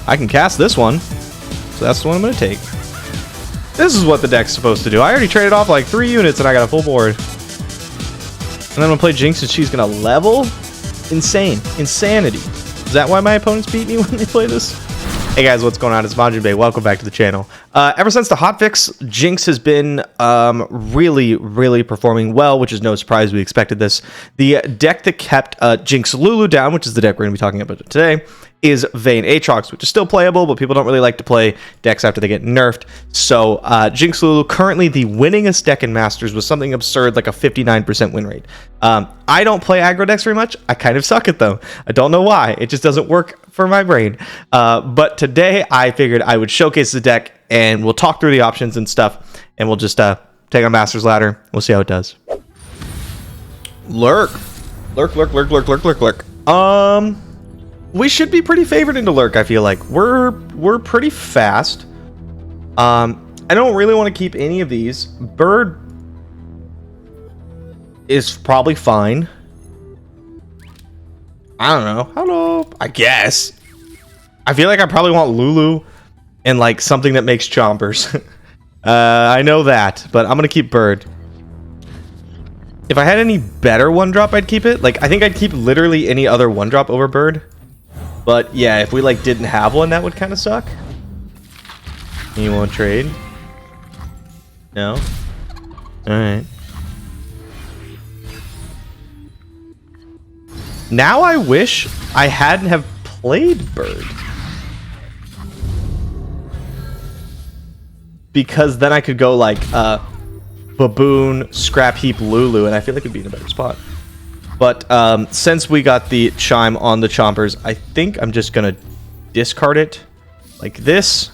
I can cast this one. So that's the one I'm going to take. This is what the deck's supposed to do. I already traded off like 3 units and I got a full board. And then I'm going to play Jinx and she's going to level. Insane. Insanity. Is that why my opponents beat me when they play this? Hey guys, what's going on? It's MajiinBae. Welcome back to the channel. Ever since the hotfix, Jinx has been really performing well, which is no surprise. We expected this. The deck that kept Jinx Lulu down, which is the deck we're going to be talking about today, is Vayne Aatrox, which is still playable, but people don't really like to play decks after they get nerfed. So Jinx Lulu, currently the winningest deck in Masters, with something absurd like a 59% win rate. I don't play aggro decks very much. I kind of suck at them. I don't know why. It just doesn't work for my brain. But today I figured I would showcase the deck and we'll talk through the options and stuff, and we'll just take on Master's Ladder. We'll see how it does. Lurk. We should be pretty favored into Lurk, I feel like. We're pretty fast. I don't really want to keep any of these. Bird is probably fine. I don't know. Hello. I guess. I feel like I probably want Lulu and like something that makes chompers. I know that, but I'm gonna keep Bird. If I had any better 1-drop, I'd keep it. Like, I think I'd keep literally any other 1-drop over Bird. But yeah, if we like didn't have one, that would kind of suck. You won't trade? No? Alright. Now I wish I hadn't have played Bird. Because then I could go like Baboon, Scrap Heap, Lulu, and I feel like it'd be in a better spot. But since we got the Chime on the Chompers, I think I'm just going to discard it like this.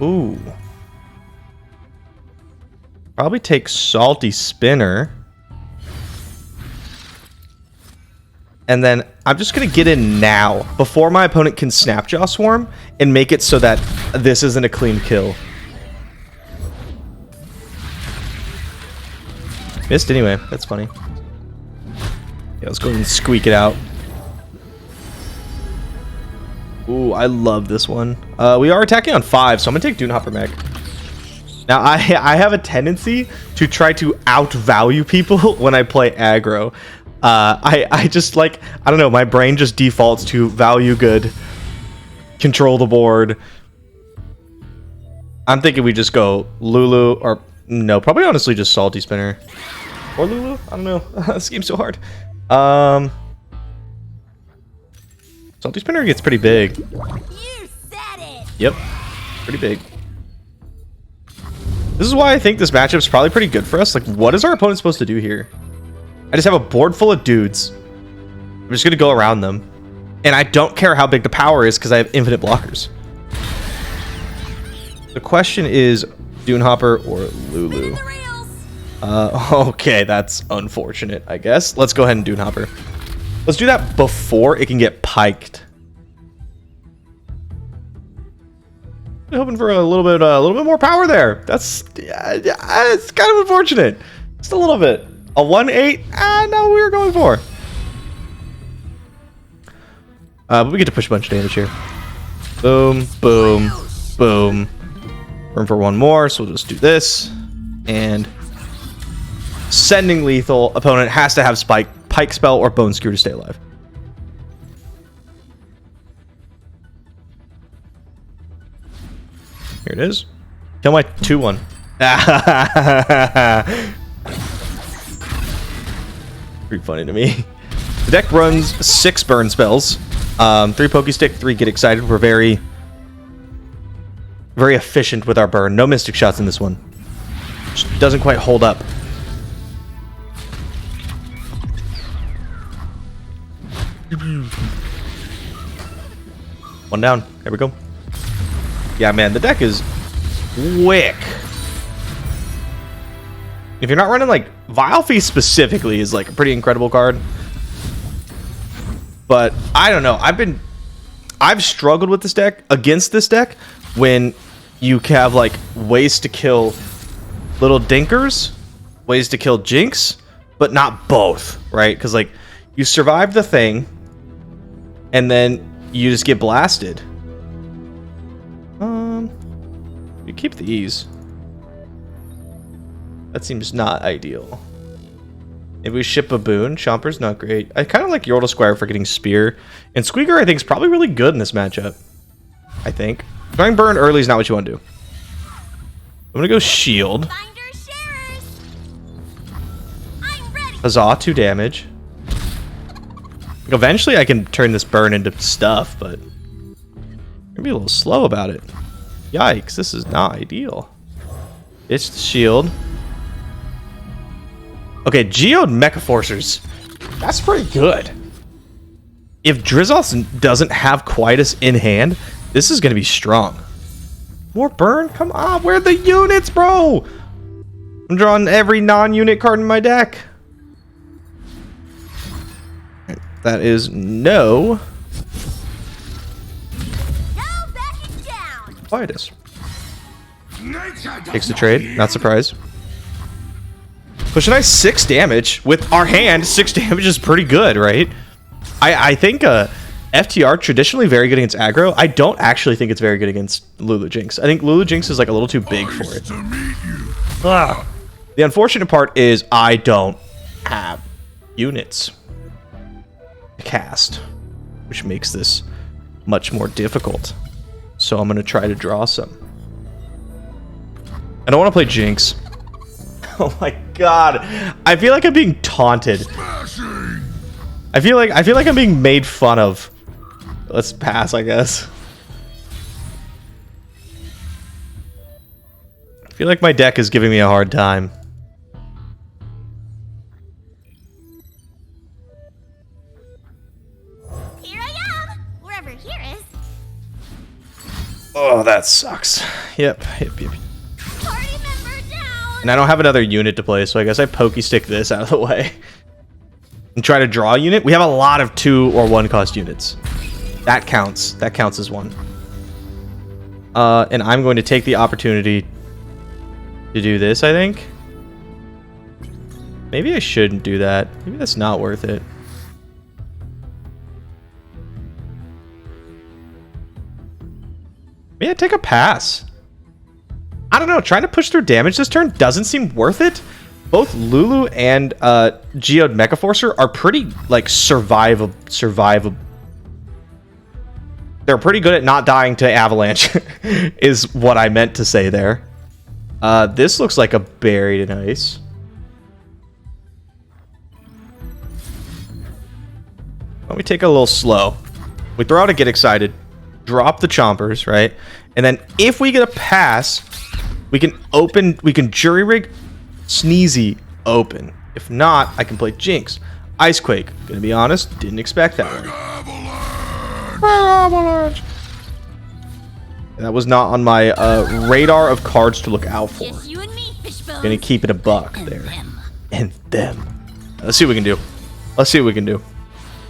Ooh. Probably take Salty Spinner. And then I'm just going to get in now before my opponent can Snapjaw Swarm and make it so that this isn't a clean kill. Missed anyway. That's funny. Yeah, let's go ahead and squeak it out. Ooh, I love this one. We are attacking on 5, so I'm going to take Dunehopper Mech. Now, I have a tendency to try to outvalue people when I play aggro. I just like, I don't know, my brain just defaults to value good, control the board. I'm thinking we just go Lulu, or no, probably honestly just Salty Spinner. Or Lulu? I don't know. This game's so hard. Salty Spinner gets pretty big. You said it. Yep. Pretty big. This is why I think this matchup's probably pretty good for us. Like, what is our opponent supposed to do here? I just have a board full of dudes. I'm just going to go around them. And I don't care how big the power is because I have infinite blockers. The question is Dunehopper or Lulu? Okay, that's unfortunate, I guess. Let's go ahead and Dunehopper. Let's do that before it can get piked. I'm hoping for a little bit more power there. That's it's kind of unfortunate. Just a little bit. A 1-8? Ah, no, we were going for. But we get to push a bunch of damage here. Boom, boom, boom. Room for one more, so we'll just do this. And sending lethal. Opponent has to have Spike, Pike Spell, or Bone Skewer to stay alive. Here it is. Kill my 2-1. Pretty funny to me. The deck runs 6 burn spells, 3 Poke Stick, 3 Get Excited. We're very efficient with our burn. No Mystic Shots in this one. Just doesn't quite hold up. One down. There we go. Yeah, man, the deck is quick. If you're not running, like, Vile Feast specifically is, like, a pretty incredible card. But, I don't know. I've struggled with this deck, against this deck, when you have, like, ways to kill little dinkers, ways to kill Jinx, but not both, right? Because, like, you survive the thing, and then you just get blasted. You keep these. That seems not ideal. If we ship a boon, Chomper's not great. I kind of like Yordle Squire for getting Spear. And Squeaker, I think, is probably really good in this matchup. I think. Going burn early is not what you want to do. I'm going to go Shield. Huzzah, 2 damage. Eventually, I can turn this burn into stuff, but I'm going to be a little slow about it. Yikes, this is not ideal. It's the shield. Okay, Geode Mecha Forcers. That's pretty good. If Drizzle doesn't have Quietus in hand, this is going to be strong. More burn? Come on, where are the units, bro? I'm drawing every non-unit card in my deck. That is no. Quietus. Takes the trade, not surprised. Push a nice 6 damage with our hand. 6 damage is pretty good, right? I think FTR traditionally very good against aggro. I don't actually think it's very good against Lulu Jinx. I think Lulu Jinx is like a little too big for it. Ugh. The unfortunate part is I don't have units to cast, which makes this much more difficult. So I'm going to try to draw some. I don't want to play Jinx. Oh my god. I feel like I'm being taunted. I feel like I'm being made fun of. Let's pass, I guess. I feel like my deck is giving me a hard time. Here I am, wherever here is. Oh, that sucks. Yep. Party member down. And I don't have another unit to play, so I guess I pokey stick this out of the way. And try to draw a unit. We have a lot of 2 or 1 cost units. That counts. That counts as 1. And I'm going to take the opportunity to do this, I think. Maybe I shouldn't do that. Maybe that's not worth it. Maybe I take a pass. I don't know. Trying to push through damage this turn doesn't seem worth it. Both Lulu and Geode Mecha Forcer are pretty, like, survivable. They're pretty good at not dying to Avalanche, is what I meant to say there. This looks like a buried in ice. Why don't we take it a little slow? We throw out a Get Excited, drop the Chompers, right? And then if we get a pass, we can Jury Rig, Sneezy, open. If not, I can play Jinx. Icequake, gonna be honest, didn't expect that one. Avalanche. That was not on my radar of cards to look out for. Just you and me, Fishbone. Gonna keep it a buck And there. them. And them. Let's see what we can do. Let's see what we can do.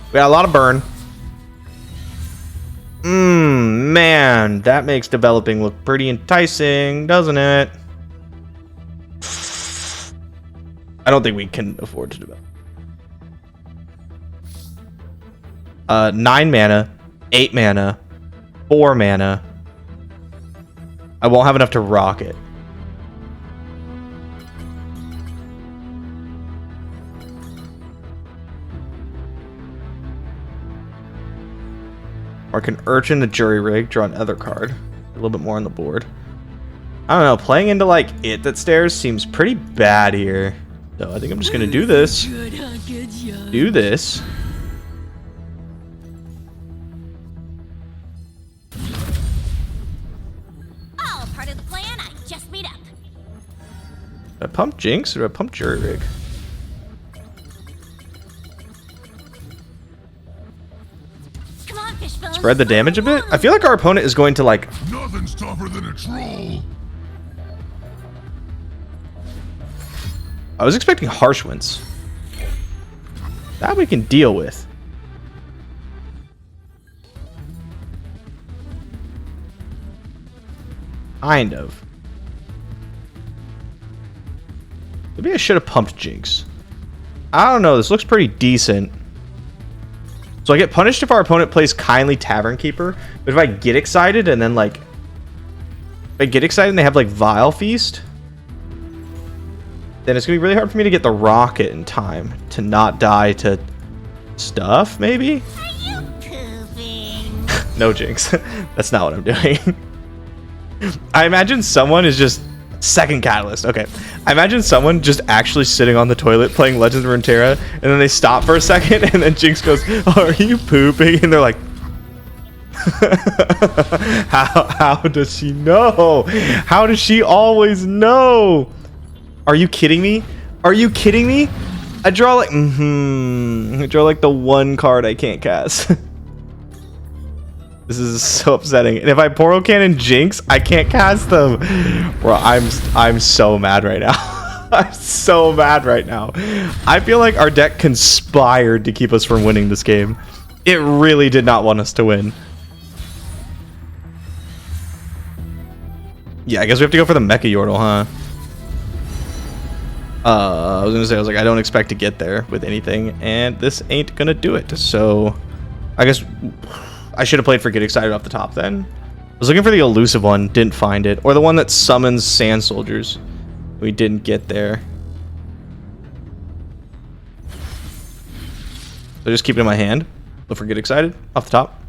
We got a lot of burn. Man, that makes developing look pretty enticing, doesn't it? I don't think we can afford to develop. 9 mana, 8 mana, 4 mana. I won't have enough to rock it. Or I can Urchin the Jury Rig, draw another card. A little bit more on the board. I don't know, playing into like It That Stares seems pretty bad here. So I think I'm just gonna do this. Do this. All part of the plan I just made up. Do I pump Jinx or do I pump Jury Rig? Come on, Fishbone. Spread the damage a bit? I feel like our opponent is going to like... Nothing's tougher than a troll. I was expecting Harsh Winds. That we can deal with. Kind of. Maybe I should have pumped Jinx. I don't know. This looks pretty decent. So I get punished if our opponent plays Kindly Tavern Keeper, but if I get excited and then like, if I get excited and they have like Vile Feast, then it's gonna be really hard for me to get the rocket in time to not die to stuff, maybe? Are you pooping? No, Jinx. That's not what I'm doing. I imagine someone is just... Second catalyst. Okay. I imagine someone just actually sitting on the toilet playing Legends of Runeterra, and then they stop for a second, and then Jinx goes, "Are you pooping?" And they're like, how does she know? How does she always know? Are you kidding me? Are you kidding me? I draw like... I draw like the one card I can't cast. This is so upsetting. And if I Portal Cannon Jinx, I can't cast them. Bro, I'm so mad right now. I'm so mad right now. I feel like our deck conspired to keep us from winning this game. It really did not want us to win. Yeah, I guess we have to go for the Mecha Yordle, huh? I was gonna say, I don't expect to get there with anything, and this ain't gonna do it. So, I guess I should have played for Get Excited off the top then. I was looking for the elusive one, didn't find it. Or the one that summons Sand Soldiers. We didn't get there. So just keep it in my hand. Look for Get Excited off the top.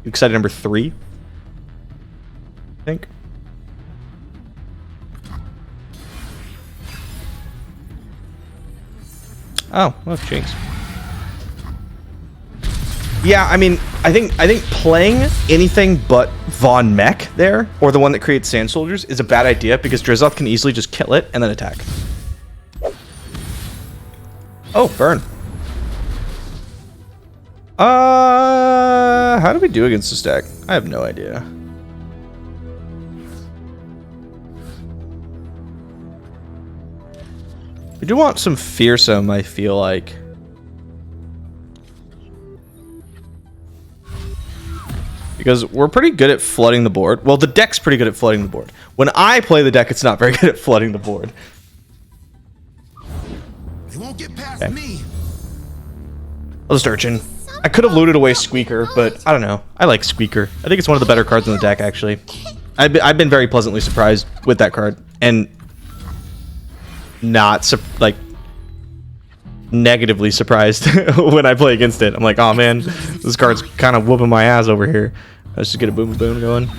Get Excited number 3. I think. Oh, well, Jinx. Yeah, I mean, I think playing anything but Von Mech there, or the one that creates Sand Soldiers, is a bad idea because Drizzoth can easily just kill it and then attack. Oh, burn. How do we do against this deck? I have no idea. We do want some fearsome, I feel like. Because we're pretty good at flooding the board. Well, the deck's pretty good at flooding the board. When I play the deck, it's not very good at flooding the board. They won't get past me. I'll just Urchin. I could have looted away Squeaker, but I don't know. I like Squeaker. I think it's one of the better cards in the deck, actually. I've been very pleasantly surprised with that card. And not, like, negatively surprised when I play against it. I'm like, oh man, this card's kind of whooping my ass over here. Let's just get a boom boom going.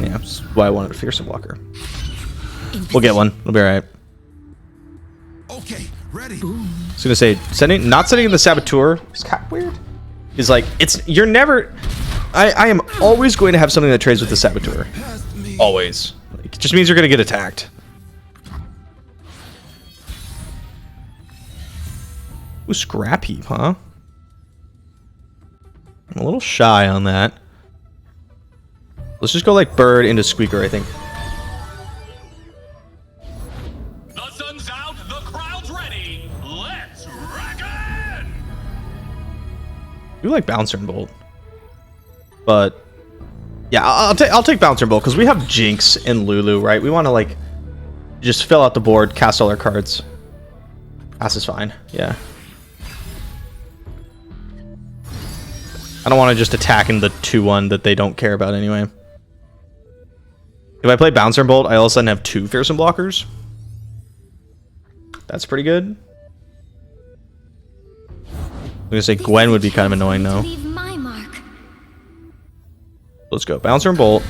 Yeah, that's why I wanted a fearsome blocker. We'll get one. It'll be alright. Okay, ready. I was gonna say, not sending in the Saboteur is kind of weird. Is like, you're never... I am always going to have something that trades with the Saboteur. Always. Like, it just means you're gonna get attacked. Ooh, Scrap Heap, huh? I'm a little shy on that. Let's just go like Bird into Squeaker, I think. The sun's out, the crowd's ready. Let's rock it! I do like Bouncer and Bolt. But yeah, I'll take Bouncer and Bolt because we have Jinx and Lulu, right? We want to like just fill out the board, cast all our cards. Pass is fine. Yeah. I don't want to just attack in the 2-1 that they don't care about anyway. If I play Bouncer and Bolt, I all of a sudden have 2 fearsome blockers. That's pretty good. I'm gonna say Gwen would be kind of annoying though. Leave my mark. Let's go. Bouncer and Bolt.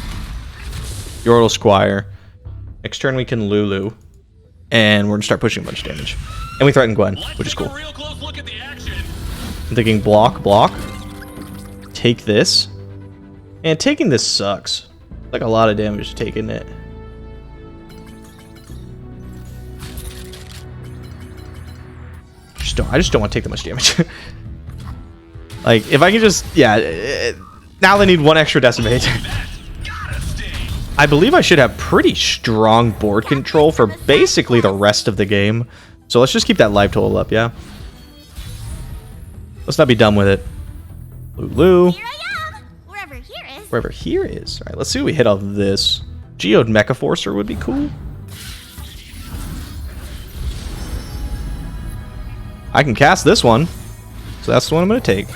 Yordle Squire. Next turn we can Lulu. And we're gonna start pushing a bunch of damage. And we threaten Gwen, which is cool. I'm thinking block. Take this. And taking this sucks. Like a lot of damage taking it. I just don't want to take that much damage. Like, if I can just... Yeah. Now they need 1 extra Decimate. I believe I should have pretty strong board control for basically the rest of the game. So let's just keep that life total up, yeah? Let's not be dumb with it. Lulu. Here I am. Wherever here is. Wherever here is. Alright, let's see what we hit off this. Geode Mecha Forcer would be cool. I can cast this one. So that's the one I'm going to take.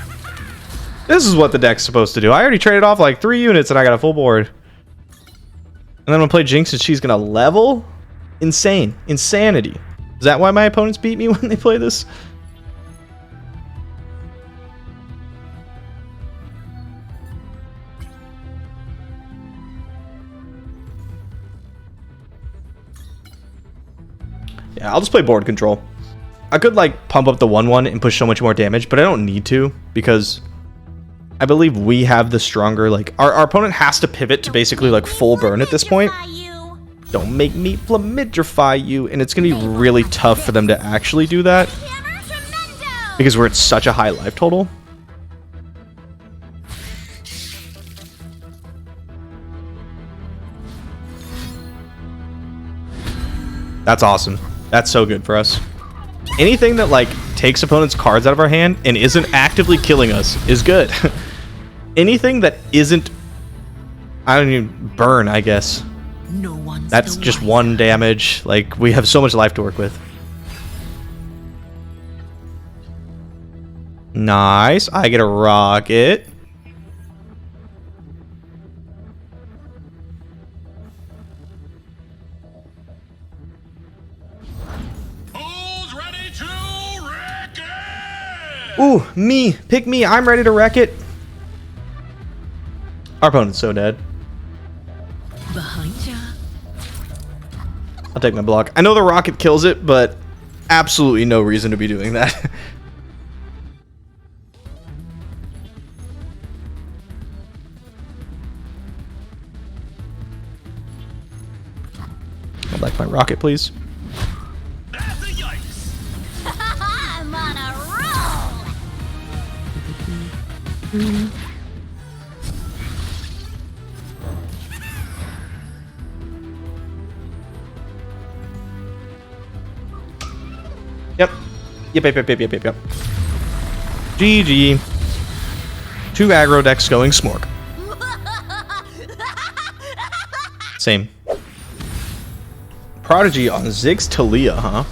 This is what the deck's supposed to do. I already traded off like 3 units and I got a full board. And then I'm going to play Jinx and she's going to level? Insane. Insanity. Is that why my opponents beat me when they play this? Yeah, I'll just play board control. I could like pump up the 1/1 and push so much more damage, but I don't need to because I believe we have the stronger, like, our opponent has to pivot to basically like full burn at this point. Don't make me flamidrify you, and it's gonna be really tough for them to actually do that because we're at such a high life total. That's awesome. That's so good for us. Anything that like takes opponents' cards out of our hand and isn't actively killing us is good. Anything that isn't, I don't even burn, I guess. No one's That's just 1 damage. Like, we have so much life to work with. Nice. I get a rocket. Who's ready to wreck it? Ooh, me. Pick me. I'm ready to wreck it. Our opponent's so dead. behind ya. I'll take my block. I know the rocket kills it, but absolutely no reason to be doing that. I'd like my rocket, please. That's a yikes. I'm on a roll. Yep. Yep. GG. 2 aggro decks going smork. Same. Prodigy on Ziggs Talia, huh?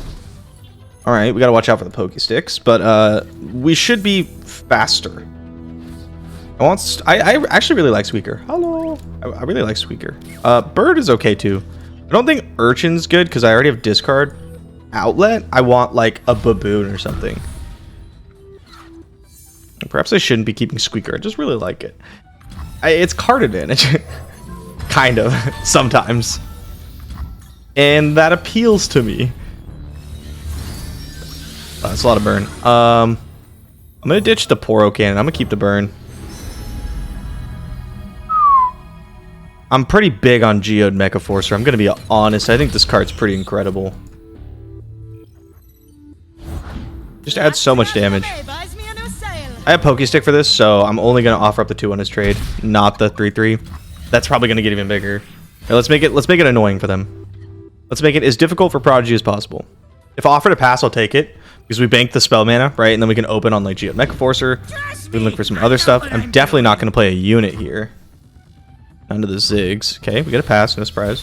Alright, we gotta watch out for the Poke Sticks, but we should be faster. I actually really like Squeaker. Hello. I really like Squeaker. Bird is okay too. I don't think Urchin's good because I already have discard outlet. I want like a Baboon or something. Perhaps I shouldn't be keeping Squeaker. I just really like it. It's card advantage. Kind of. Sometimes. And that appeals to me. That's a lot of burn. I'm gonna ditch the Poro Cannon. I'm gonna keep the burn. I'm pretty big on Geode Mecha Forcer. I'm gonna be honest. I think this card's pretty incredible. Just adds so much damage. I have Pokestick for this, so I'm only gonna offer up the 2 on his trade, not the 3/3. That's probably gonna get even bigger. Here, let's make it annoying for them. Let's make it as difficult for Prodigy as possible. If offered a pass, I'll take it because we bank the spell mana, right? And then we can open on like Geode Mecha Forcer. We can look for some other stuff. I'm definitely not gonna play a unit here. Under the Ziggs. Okay, we get a pass, no surprise.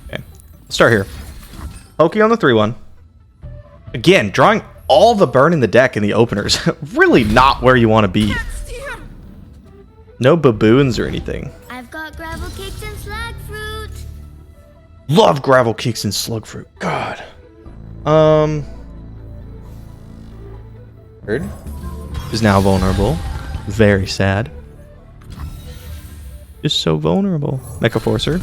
Okay, let's start here. Pokey on the 3/1. Again, drawing all the burn in the deck in the openers. Really not where you want to be. No baboons or anything. I've got gravel cakes and slag fruit. Love gravel kicks and slug fruit. God. Bird is now vulnerable. Very sad. Just so vulnerable. Mecha Forcer.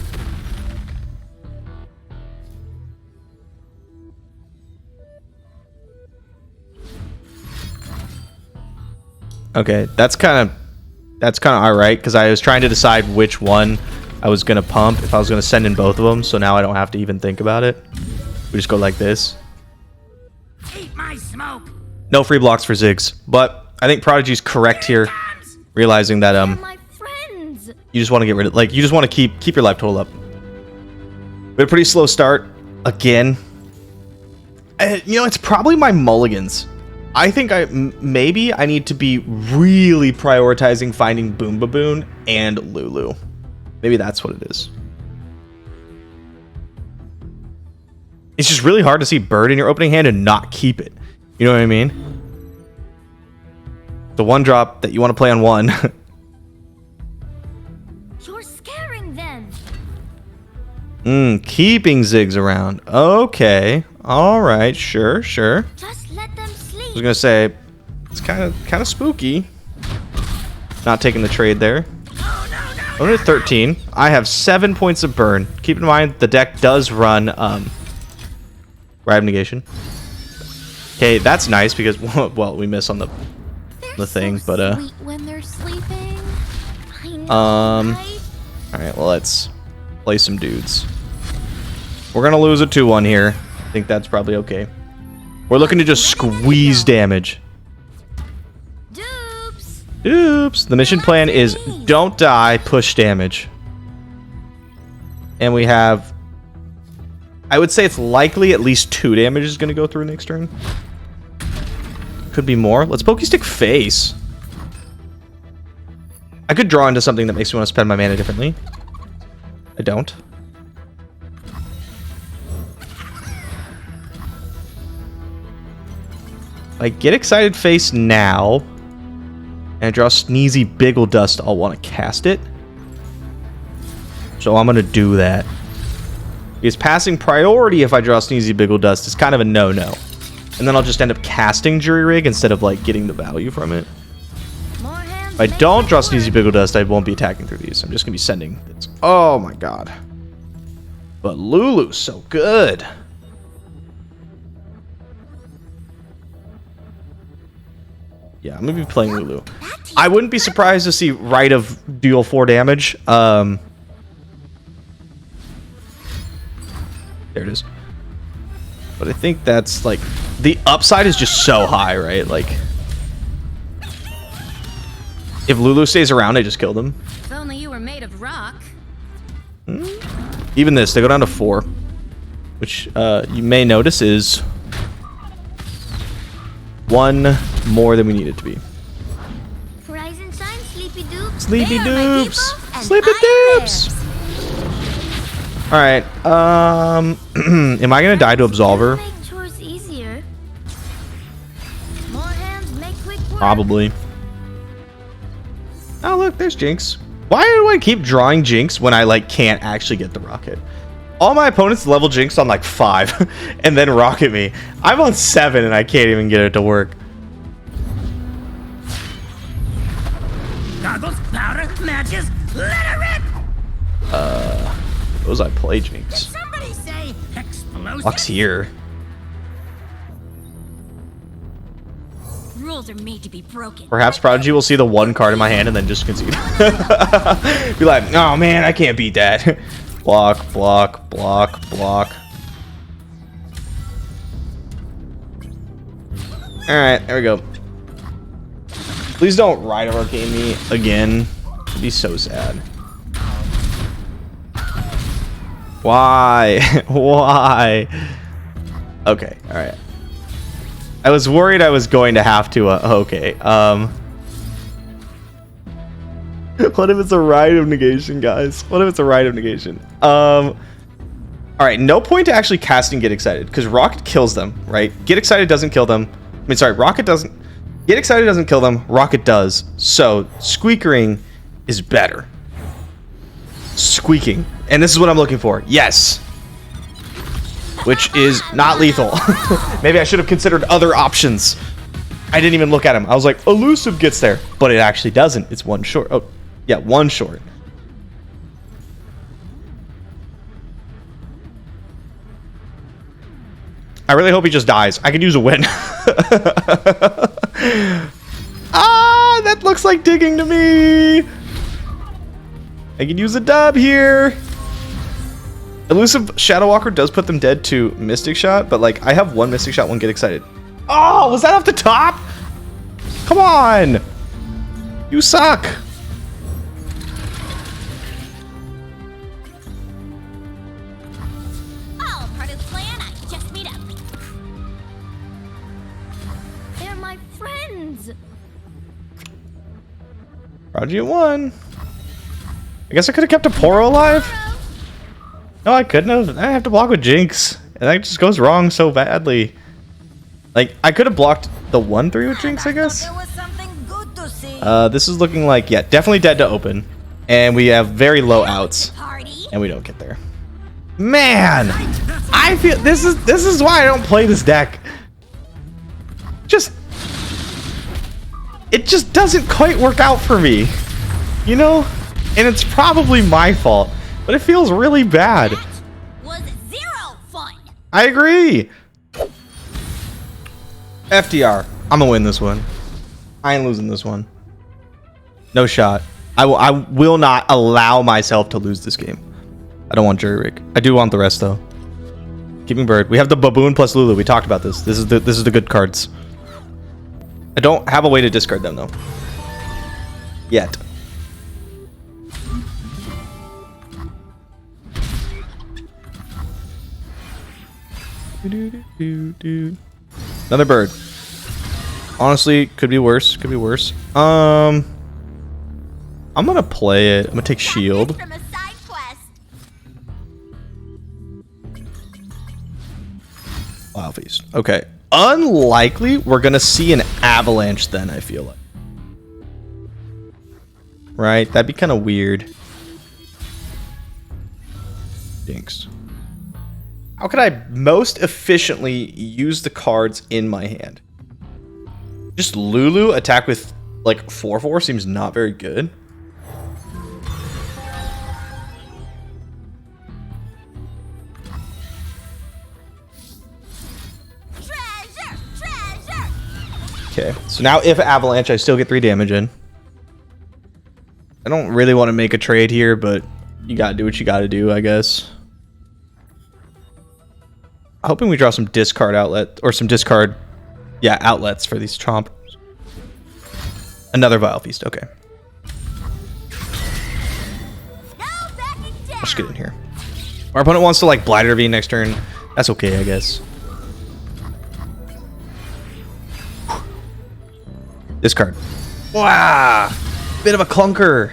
Okay, that's kind of alright because I was trying to decide which one I was gonna pump if I was gonna send in both of them, so now I don't have to even think about it. We just go like this. Eat my smoke. No free blocks for Ziggs, but I think Prodigy's correct here, realizing that They're my friends. you just want to get rid of, like, you just want to keep your life total up. But a pretty slow start again. You know, it's probably my mulligans. I think maybe I need to be really prioritizing finding Boom Baboon and Lulu. Maybe that's what it is. It's just really hard to see bird in your opening hand and not keep it. You know what I mean? The one drop that you want to play on one. You're scaring them. Keeping Ziggs around. Okay. All right. Sure. Just let them sleep. I was gonna say it's kind of spooky. Not taking the trade there. I'm at 13. I have 7 points of burn. Keep in mind the deck does run Ride of Negation. Okay, that's nice because well we miss on the thing, so but sweet when they're sleeping. I know, right? all right, well let's play some dudes. We're gonna lose a 2-1 here. I think that's probably okay. We're looking to just squeeze damage. Dupes. Oops. The mission plan is don't die, push damage. And we have, I would say it's likely at least 2 damage is going to go through next turn. Could be more. Let's Pokestick face. I could draw into something that makes me want to spend my mana differently. I don't. I get excited face now and I draw Sneezy Biggle Dust, I'll want to cast it. So I'm going to do that. Because passing priority if I draw Sneezy Biggle Dust is kind of a no-no. And then I'll just end up casting Jury Rig instead of like getting the value from it. If I don't draw Sneezy Biggle Dust, I won't be attacking through these. I'm just going to be sending bits. Oh my god. But Lulu's so good. Yeah, I'm going to be playing Lulu. I wouldn't be surprised to see Rite of deal 4 damage. There it is. But I think that's like... The upside is just so high, right? Like... If Lulu stays around, I just kill them. If only you were made of rock. Even this, they go down to 4. Which you may notice is... 1 more than we need it to be. Rise and shine, sleepy dupes. Sleepy They are my dupes! people, and Sleepy I am dupes! theirs. Alright, am I gonna die to Absolver? Make chores easier. More hands make quick work. Probably. Oh look, there's Jinx. Why do I keep drawing Jinx when I like can't actually get the rocket? All my opponents level Jinx on like 5 and then rocket me. I'm on 7 and I can't even get it to work. Goggles, powder, matches, let her rip! Suppose I play Jinx. Somebody say explosive. Luck's here. Rules are made to be broken. Perhaps Prodigy will see the 1 card in my hand and then just concede. Be like, oh man, I can't beat that. Block, block, block, block. Alright, there we go. Please don't Ride of Arcane me again. It'd be so sad. Why? Why? Okay, alright. I was worried I was going to have to, okay. What if it's a Rite of Negation, guys? What if it's a Rite of Negation? Alright, no point to actually casting Get Excited, because Rocket kills them, right? Get Excited doesn't kill them. I mean, sorry, Rocket doesn't... Get Excited doesn't kill them, Rocket does. So, Squeakering is better. Squeaking. And this is what I'm looking for. Yes! Which is not lethal. Maybe I should have considered other options. I didn't even look at him. I was like, Elusive gets there. But it actually doesn't. It's 1 short. Oh, yeah, 1 short. I really hope he just dies. I could use a win. Ah, that looks like digging to me. I could use a dub here. Elusive Shadow Walker does put them dead to Mystic Shot, but like I have 1 Mystic Shot, 1 Get Excited. Oh, was that off the top? Come on. You suck. All part of the plan. I just meet up. They're my friends. Prodigy at 1. I guess I could have kept a Poro alive. No, I couldn't have. I have to block with Jinx. And And that just goes wrong so badly. Like, I could have blocked the 1-3 with Jinx, I guess. There was something good to see. This is looking like, yeah, definitely dead to open. And we have very low outs. Party. And we don't get there. Man! I feel this is why I don't play this deck. It just doesn't quite work out for me. You know? And it's probably my fault. But it feels really bad. That was zero fun. I agree. FDR. I'm gonna win this one. I ain't losing this one. No shot. I will not allow myself to lose this game. I don't want jury rig. I do want the rest though. Keeping bird. We have the baboon plus Lulu. We talked about this. This is the good cards. I don't have a way to discard them though. Yet. Another bird. Honestly, could be worse. Could be worse. I'm gonna play it. I'm gonna take shield. From a side quest. Wow, feast. Okay. Unlikely we're gonna see an avalanche then, I feel like. Right? That'd be kind of weird. Jinx. How could I most efficiently use the cards in my hand? Just Lulu attack with like 4/4 seems not very good. Treasure. Okay, so now if avalanche, I still get 3 damage in. I don't really want to make a trade here, but you gotta do what you gotta do, I guess. Hoping we draw some discard outlet or some discard, yeah, outlets for these chompers. Another Vile Feast, okay. Let's get in here. Our opponent wants to like Blight Intervene next turn. That's okay, I guess. Discard. Wow, bit of a clunker.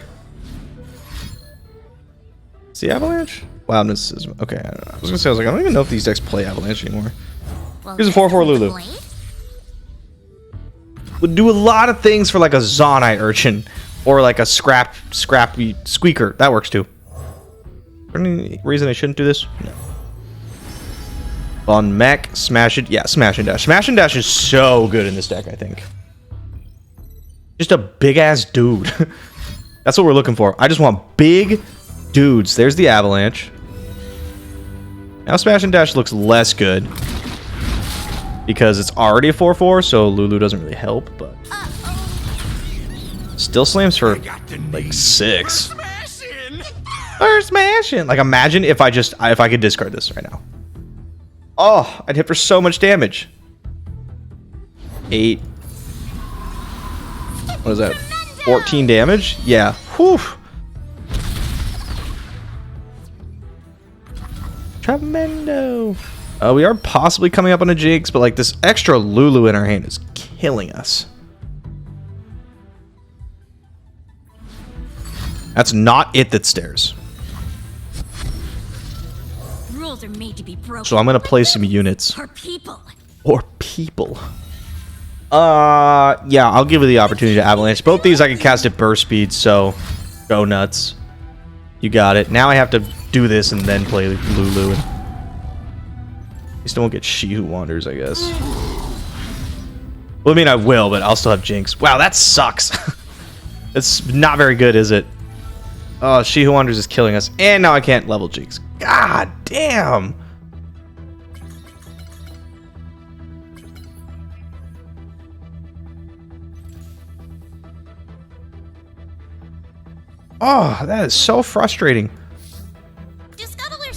See avalanche? Wow, this is okay. I don't know. I was gonna say, I was like, I don't even know if these decks play avalanche anymore. Well, Here's a 4/4 Lulu. Would do a lot of things for like a Zonite Urchin or like a scrappy Squeaker. That works too. For any reason I shouldn't do this? No. On mech, smash it. Yeah, smash and dash. Smash and dash is so good in this deck, I think. Just a big ass dude. That's what we're looking for. I just want big dudes. There's the avalanche. Now smash and dash looks less good because it's already a 4/4, so Lulu doesn't really help, but still slams for like 6. We're smashing. Like, imagine if I could discard this right now. Oh, I'd hit for so much damage. 8. What is that? 14 damage? Yeah. Whew. Tremendo. We are possibly coming up on a Jinx, but like this extra Lulu in our hand is killing us. That's not it that stares. Rules are made to be broken. So I'm gonna play some units. For people. Or people. Yeah, I'll give you the opportunity to avalanche. Both these I can cast at burst speed, so go nuts. You got it. Now I have to do this and then play Lulu. I still won't get She Who Wanders, I guess. Well, I mean, I will, but I'll still have Jinx. Wow, that sucks. It's not very good, is it? Oh, She Who Wanders is killing us. And now I can't level Jinx. God damn. Oh, that is so frustrating.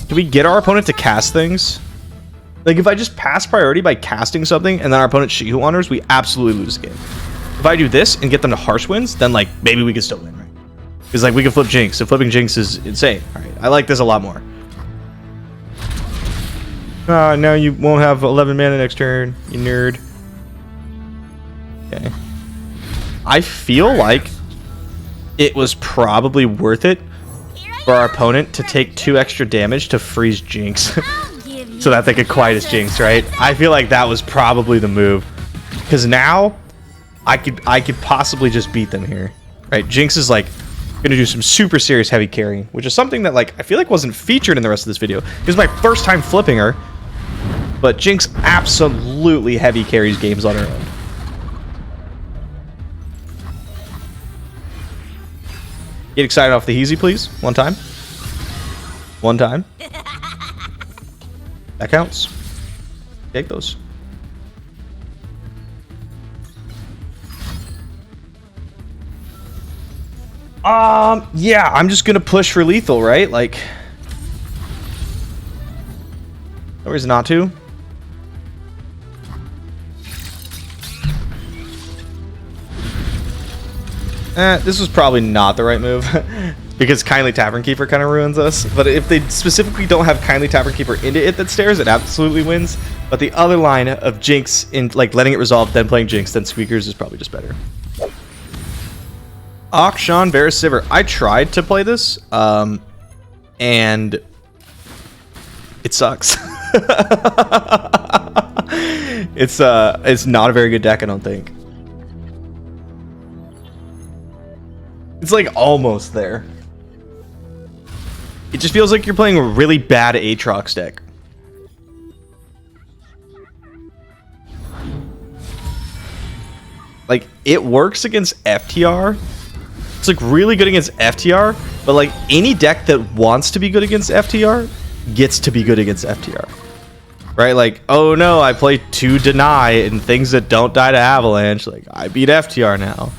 Do we get our opponent to cast things? Like, if I just pass priority by casting something and then our opponent She Who Wanders, we absolutely lose the game. If I do this and get them to harsh winds, then, like, maybe we can still win, right? Because, like, we can flip Jinx. So flipping Jinx is insane. All right, I like this a lot more. Now you won't have 11 mana next turn, you nerd. Okay. I feel like it was probably worth it for our opponent to take 2 extra damage to freeze Jinx. so that they could quiet as Jinx, right? I feel like that was probably the move. Because now, I could possibly just beat them here. Right? Jinx is like gonna do some super serious heavy carrying, which is something that like I feel like wasn't featured in the rest of this video. This is my first time flipping her. But Jinx absolutely heavy carries games on her own. Get excited off the easy, please. One time. One time. That counts. Take those. Yeah, I'm just gonna push for lethal, right? Like, no reason not to. This was probably not the right move because Kindly Tavern Keeper kind of ruins us. But if they specifically don't have Kindly Tavern Keeper into it that stairs, it absolutely wins. But the other line of Jinx in like letting it resolve, then playing Jinx, then Squeakers is probably just better. Akshan Varasiver. I tried to play this, and it sucks. It's not a very good deck, I don't think. It's like almost there. It just feels like you're playing a really bad Aatrox deck. Like, it works against FTR. It's like really good against FTR, but like any deck that wants to be good against FTR gets to be good against FTR. Right? Like, oh no, I play 2 Deny and things that don't die to Avalanche. Like, I beat FTR now.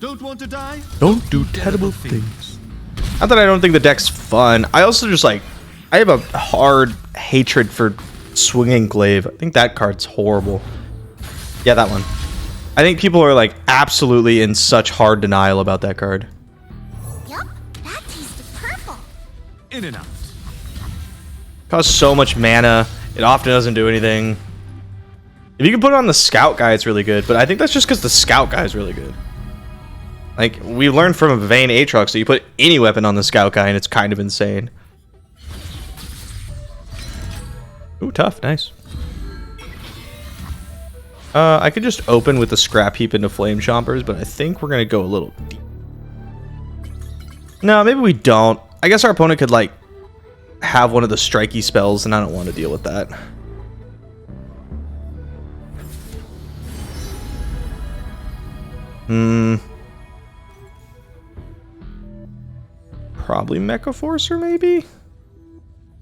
Don't want to die? Don't do terrible things. Not that I don't think the deck's fun. I also just like, I have a hard hatred for Swinging Glaive. I think that card's horrible. Yeah, that one. I think people are like absolutely in such hard denial about that card. Yup, that tasted purple. In and out. Costs so much mana. It often doesn't do anything. If you can put it on the Scout guy, it's really good. But I think that's just because the Scout guy is really good. Like, we learned from Vayne Aatrox that you put any weapon on the Scout guy and it's kind of insane. Ooh, tough. Nice. I could just open with the Scrap Heap into Flame Chompers, but I think we're going to go a little deep. No, maybe we don't. I guess our opponent could, like, have one of the strikey spells, and I don't want to deal with that. Probably Mecha Forcer, maybe?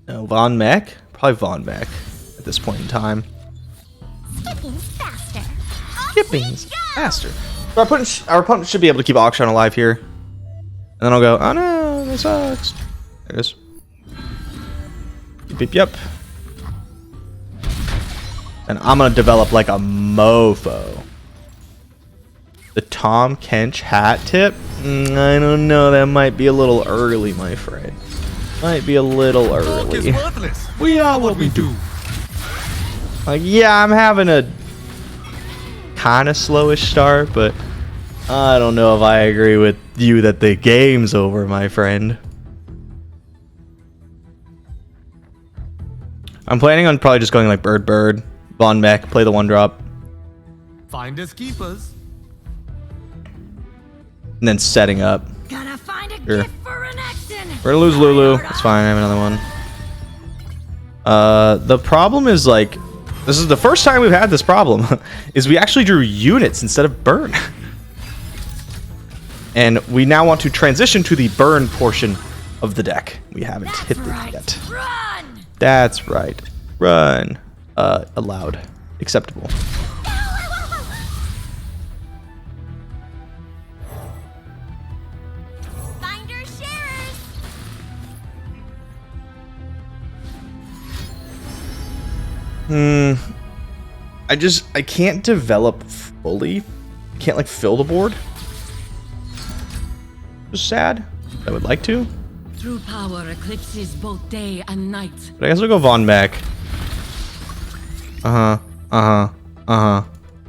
No, Von Mech? Probably Von Mech at this point in time. Skipping's faster. Skipping's faster. So our opponent should be able to keep Akshan alive here. And then I'll go, oh no, that sucks. There it is. Yep, yep. And I'm going to develop like a mofo. The Tom Kench hat tip? I don't know. That might be a little early, my friend. Might be a little early. We are what we do. Like, yeah, I'm having a kind of slowish start, but I don't know if I agree with you that the game's over, my friend. I'm planning on probably just going like Bird, Von Mech, play the 1-drop. Finders keepers. And then setting up. Gotta find a Sure. gift for an action. We're gonna lose Lulu. It's fine, I have another one. The problem is like, this is the first time we've had this problem, is we actually drew units instead of burn. And we now want to transition to the burn portion of the deck. We haven't hit it yet. Run! That's right. Run. Allowed. Acceptable. Finder sharers. I can't develop fully. Can't like fill the board. Just sad. I would like to. True power eclipses both day and night. But I guess we'll go Von Mech.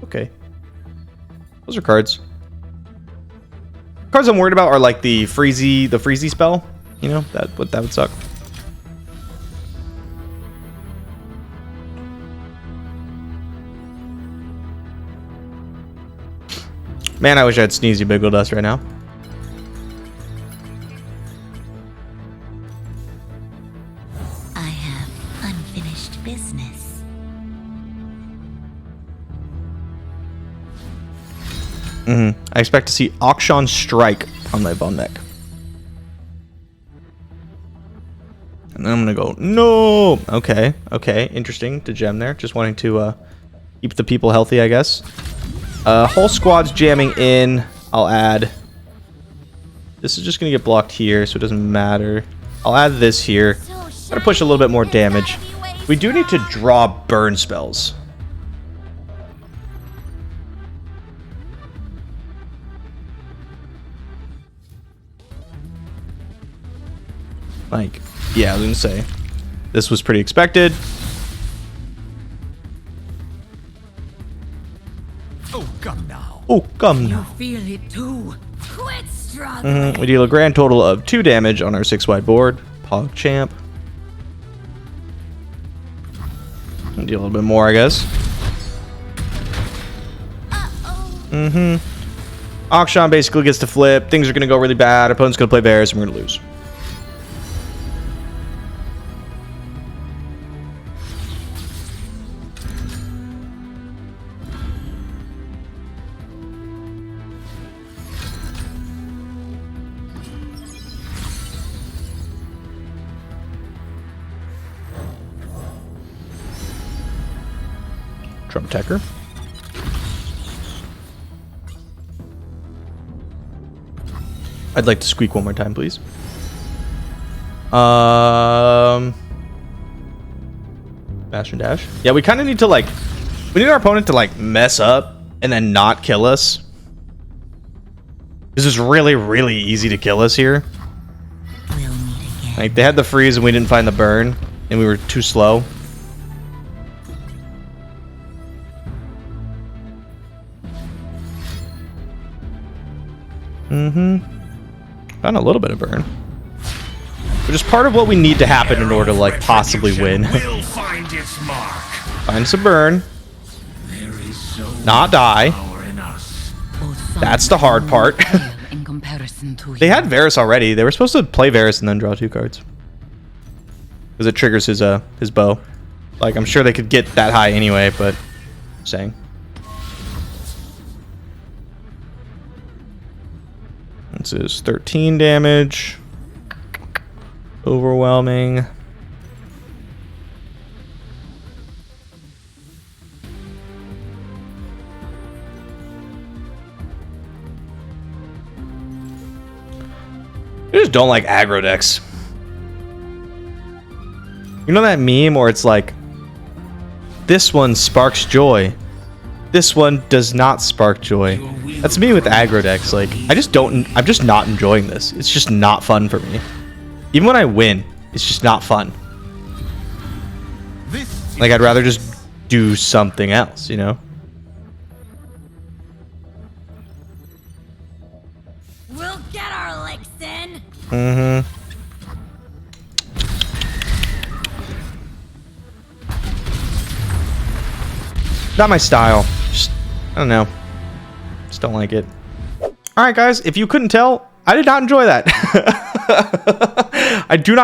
Okay. Those are cards. Cards I'm worried about are like the freezy spell. You know, that would suck. Man, I wish I had Sneezy Biggle Dust right now. I have unfinished business. I expect to see Auction Strike on my bone deck. And then I'm gonna go, no! Okay, interesting to gem there. Just wanting to keep the people healthy, I guess. Whole squad's jamming in. I'll add... This is just gonna get blocked here, so it doesn't matter. I'll add this here. Gotta push a little bit more damage. We do need to draw burn spells. Like, yeah, I was gonna say, this was pretty expected. Oh, come now. Oh, come now. Feel it too. Quit struggling. We deal a grand total of 2 damage on our 6-wide board. Pog Champ. And deal a little bit more, I guess. Auction basically gets to flip. Things are gonna go really bad. Opponent's gonna play Varus, and we're gonna lose. Trump Tecker. I'd like to squeak one more time, please. Bash and dash. Yeah, we kind of need to like... We need our opponent to like mess up and then not kill us. This is really, really easy to kill us here. We'll meet again. Like, they had the freeze and we didn't find the burn. And we were too slow. Found a little bit of burn. Which is part of what we need to happen in order to, like, possibly win. Will find its mark. Find some burn. There is so Not die. power in us. That's the hard part. In comparison to They had Varus already. They were supposed to play Varus and then draw 2 cards. Because it triggers his bow. Like, I'm sure they could get that high anyway, but... saying. This is 13 damage. Overwhelming. I just don't like aggro decks. You know that meme where it's like, this one sparks joy. This one does not spark joy. That's me with aggro decks. Like, I'm just not enjoying this. It's just not fun for me. Even when I win, it's just not fun. Like, I'd rather just do something else, you know? We'll get our licks in. Not my style. Just, I don't know. Just don't like it. Alright guys, if you couldn't tell, I did not enjoy that. I do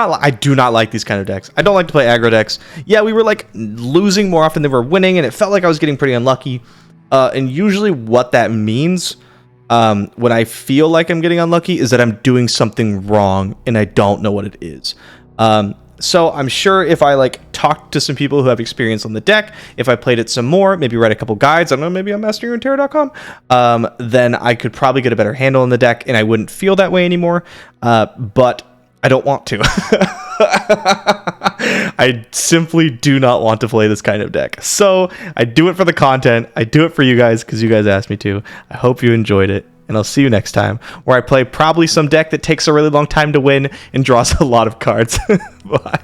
not like these kind of decks. I don't like to play aggro decks. Yeah, we were like losing more often than we were winning, and it felt like I was getting pretty unlucky. And usually what that means when I feel like I'm getting unlucky is that I'm doing something wrong and I don't know what it is. So I'm sure if I like talked to some people who have experience on the deck, if I played it some more, maybe read a couple guides, I don't know, maybe on MasteringRuneterra.com, then I could probably get a better handle on the deck and I wouldn't feel that way anymore. But I don't want to. I simply do not want to play this kind of deck. So I do it for the content. I do it for you guys because you guys asked me to. I hope you enjoyed it. And I'll see you next time, where I play probably some deck that takes a really long time to win and draws a lot of cards. Bye.